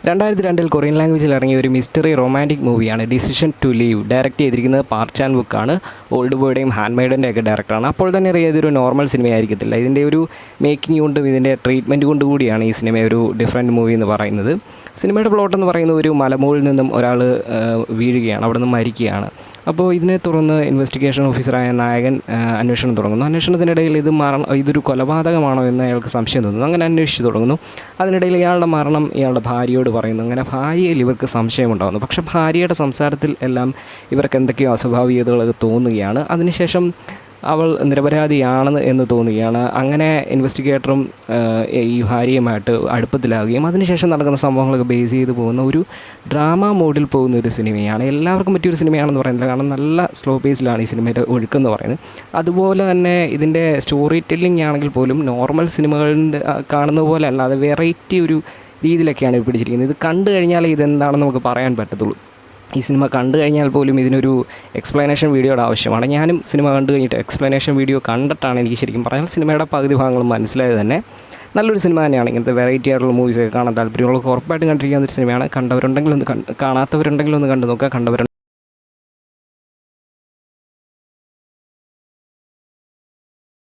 2002 Korean ലാംഗ്വേജിൽ ഇറങ്ങിയ ഒരു മിസ്റ്ററി റൊമാൻറ്റിക് മൂവിയാണ് ഡിസിഷൻ ടു ലീവ്. ഡയറക്റ്റ് ചെയ്തിരിക്കുന്നത് പാർക്ക് ചാൻ വുക്ക് ആണ്. ഓൾഡ് ബോയുടെയും ഹാൻഡ് മെയ്ഡിൻ്റെ ഒക്കെ ഡയറക്ടറാണ്. അപ്പോൾ തന്നെ അറിയാതൊരു നോർമൽ സിനിമയായിരിക്കത്തില്ല. ഇതിൻ്റെ ഒരു മേക്കിംഗ് കൊണ്ടും ഇതിൻ്റെ ട്രീറ്റ്മെൻറ്റ് കൊണ്ട് കൂടിയാണ് ഈ സിനിമ ഒരു ഡിഫറെൻറ്റ് മൂവി എന്ന് പറയുന്നത്. സിനിമയുടെ പ്ലോട്ട് എന്ന് പറയുന്നത് ഒരു മലമുകളിൽ നിന്നും ഒരാൾ വീഴുകയാണ്, അവിടെ നിന്ന് മരിക്കുകയാണ്. അപ്പോൾ ഇതിനെ തുടർന്ന് ഇൻവെസ്റ്റിഗേഷൻ ഓഫീസറായ നായകൻ അന്വേഷണം തുടങ്ങുന്നു. അന്വേഷണത്തിനിടയിൽ ഇതൊരു കൊലപാതകമാണോ എന്ന് അയാൾക്ക് സംശയം തോന്നുന്നു. അങ്ങനെ അന്വേഷിച്ച് തുടങ്ങുന്നു. അതിനിടയിൽ ഇയാളുടെ മരണം ഇയാളുടെ ഭാര്യയോട് പറയുന്നു. അങ്ങനെ ഭാര്യയിൽ ഇവർക്ക് സംശയമുണ്ടാകുന്നു. പക്ഷേ ഭാര്യയുടെ സംസാരത്തിൽ എല്ലാം ഇവർക്ക് എന്തൊക്കെയോ അസ്വാഭാവികതകൾ തോന്നുകയാണ്. അതിനുശേഷം അവൾ നിരപരാധിയാണെന്ന് എന്ന് തോന്നുകയാണ്. അങ്ങനെ ഇൻവെസ്റ്റിഗേറ്ററും ഈ ഭാര്യയുമായിട്ട് അടുപ്പത്തിലാവുകയും അതിനുശേഷം നടക്കുന്ന സംഭവങ്ങളൊക്കെ ബേസ് ചെയ്ത് പോകുന്ന ഒരു ഡ്രാമ മോഡിൽ പോകുന്ന ഒരു സിനിമയാണ്. എല്ലാവർക്കും പറ്റിയൊരു സിനിമയാണെന്ന് പറയുന്നില്ല, കാരണം നല്ല സ്ലോ പേസിലാണ് ഈ സിനിമയുടെ ഒഴുക്കെന്ന് പറയുന്നത്. അതുപോലെ തന്നെ ഇതിൻ്റെ സ്റ്റോറി ടെല്ലിംഗ് ആണെങ്കിൽ പോലും നോർമൽ സിനിമകളിൽ കാണുന്ന പോലെ അല്ലാതെ വെറൈറ്റി ഒരു രീതിയിലൊക്കെയാണ് പിടിച്ചിരിക്കുന്നത്. ഇത് കണ്ടു കഴിഞ്ഞാൽ ഇതെന്താണെന്ന് നമുക്ക് പറയാൻ പറ്റത്തുള്ളൂ. ഈ സിനിമ കണ്ടു കഴിഞ്ഞാൽ പോലും ഇതിനൊരു എക്സ്പ്ലനേഷൻ വീഡിയോയുടെ ആവശ്യമാണ്. ഞാനും സിനിമ കണ്ടു കഴിഞ്ഞിട്ട് എക്സ്പ്ലനേഷൻ വീഡിയോ കണ്ടിട്ടാണ് എനിക്ക് ശരിക്കും പറയാൻ സിനിമയുടെ പകുതി ഭാഗങ്ങളും മനസ്സിലായത് തന്നെ. നല്ലൊരു സിനിമ തന്നെയാണ്. ഇങ്ങനത്തെ വെറൈറ്റി ആയിട്ടുള്ള മൂവീസൊക്കെ കാണാൻ താല്പര്യമുള്ളവർക്ക് ഉറപ്പായിട്ടും കണ്ടിരിക്കുന്ന ഒരു സിനിമയാണ്. കാണാത്തവരുണ്ടെങ്കിൽ ഒന്ന് കണ്ടു നോക്കുക.